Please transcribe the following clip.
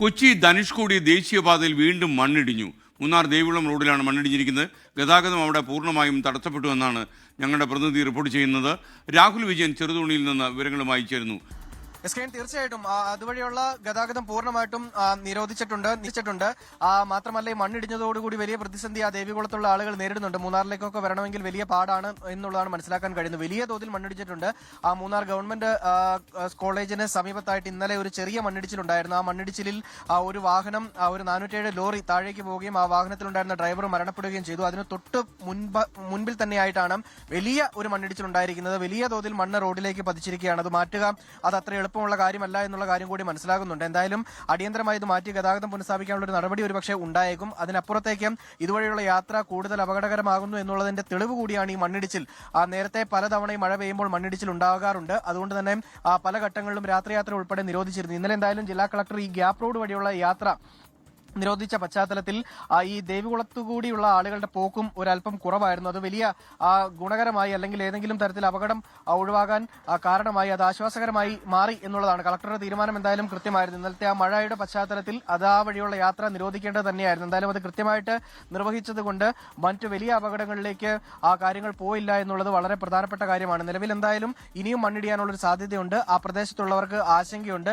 കൊച്ചി ധനുഷ്കോടി ദേശീയപാതയിൽ വീണ്ടും മണ്ണിടിഞ്ഞു. മൂന്നാർ ദേവികുളം റോഡിലാണ് മണ്ണിടിഞ്ഞിരിക്കുന്നത്. ഗതാഗതം അവിടെ പൂർണ്ണമായും തടസ്സപ്പെട്ടു എന്നാണ് ഞങ്ങളുടെ പ്രതിനിധി റിപ്പോർട്ട് ചെയ്യുന്നത്. രാഹുൽ വിജയൻ ചെറുതോണിയിൽ നിന്ന് വിവരങ്ങളുമായി ചേരുന്നു. തീർച്ചയായിട്ടും അതുവഴിയുള്ള ഗതാഗതം പൂർണ്ണമായിട്ടും നിരോധിച്ചിട്ടുണ്ട്. മാത്രമല്ല ഈ മണ്ണിടിഞ്ഞതോടുകൂടി വലിയ പ്രതിസന്ധി ആ ദേവികുളത്തുള്ള ആളുകൾ നേരിടുന്നുണ്ട്. മൂന്നാറിലേക്കൊക്കെ വരണമെങ്കിൽ വലിയ പാടാണ് എന്നുള്ളതാണ് മനസ്സിലാക്കാൻ കഴിയുന്നത്. വലിയ തോതിൽ മണ്ണിടിച്ചിട്ടുണ്ട്. ആ മൂന്നാർ ഗവൺമെന്റ് കോളേജിന് സമീപത്തായിട്ട് ഇന്നലെ ഒരു ചെറിയ മണ്ണിടിച്ചിലുണ്ടായിരുന്നു. ആ മണ്ണിടിച്ചിലിൽ ഒരു വാഹനം, ഒരു 407 ലോറി താഴേക്ക് പോവുകയും ആ വാഹനത്തിലുണ്ടായിരുന്ന ഡ്രൈവർ മരണപ്പെടുകയും ചെയ്തു. അതിന് തൊട്ട് മുൻപിൽ തന്നെയായിട്ടാണ് വലിയ ഒരു മണ്ണിടിച്ചിലുണ്ടായിരിക്കുന്നത്. വലിയ തോതിൽ മണ്ണ് റോഡിലേക്ക് പതിച്ചിരിക്കുകയാണ്. അത് മാറ്റുക അത് അത്ര എളുപ്പമുള്ള കാര്യമല്ല എന്നുള്ള കാര്യം കൂടി മനസ്സിലാകുന്നുണ്ട്. എന്തായാലും അടിയന്തരമായി ഇത് മാറ്റി ഗതാഗതം പുനഃസ്ഥാപിക്കാനുള്ള ഒരു നടപടി ഒരുപക്ഷെ ഉണ്ടായേക്കും. അതിനപ്പുറത്തേക്കും ഇതുവഴിയുള്ള യാത്ര കൂടുതൽ അപകടകരമാകുന്നു എന്നുള്ളതിന്റെ തെളിവ് കൂടിയാണ് ഈ മണ്ണിടിച്ചിൽ. നേരത്തെ പലതവണയും മഴ പെയ്യുമ്പോൾ മണ്ണിടിച്ചിൽ ഉണ്ടാകാറുണ്ട്. അതുകൊണ്ട് തന്നെ പല ഘട്ടങ്ങളിലും രാത്രിയാത്ര ഉൾപ്പെടെ നിരോധിച്ചിരുന്നു. ഇന്നലെ എന്തായാലും ജില്ലാ കളക്ടർ ഈ ഗ്യാപ് റോഡ് വഴിയുള്ള യാത്ര നിരോധിച്ച പശ്ചാത്തലത്തിൽ ഈ ദേവികുളത്തുകൂടിയുള്ള ആളുകളുടെ പോക്കും ഒരല്പം കുറവായിരുന്നു. അത് വലിയ ഗുണകരമായി, അല്ലെങ്കിൽ ഏതെങ്കിലും തരത്തിൽ അപകടം ഒഴിവാകാൻ കാരണമായി, അത് ആശ്വാസകരമായി മാറി എന്നുള്ളതാണ്. കളക്ടറുടെ തീരുമാനം എന്തായാലും കൃത്യമായിരുന്നു. ഇന്നലത്തെ ആ മഴയുടെ പശ്ചാത്തലത്തിൽ അത് ആ വഴിയുള്ള യാത്ര നിരോധിക്കേണ്ടത് തന്നെയായിരുന്നു. എന്തായാലും അത് കൃത്യമായിട്ട് നിർവഹിച്ചത് കൊണ്ട് മറ്റു വലിയ അപകടങ്ങളിലേക്ക് ആ കാര്യങ്ങൾ പോയില്ല എന്നുള്ളത് വളരെ പ്രധാനപ്പെട്ട കാര്യമാണ്. നിലവിൽ എന്തായാലും ഇനിയും മണ്ണിടിയാനുള്ളൊരു സാധ്യതയുണ്ട്. ആ പ്രദേശത്തുള്ളവർക്ക് ആശങ്കയുണ്ട്.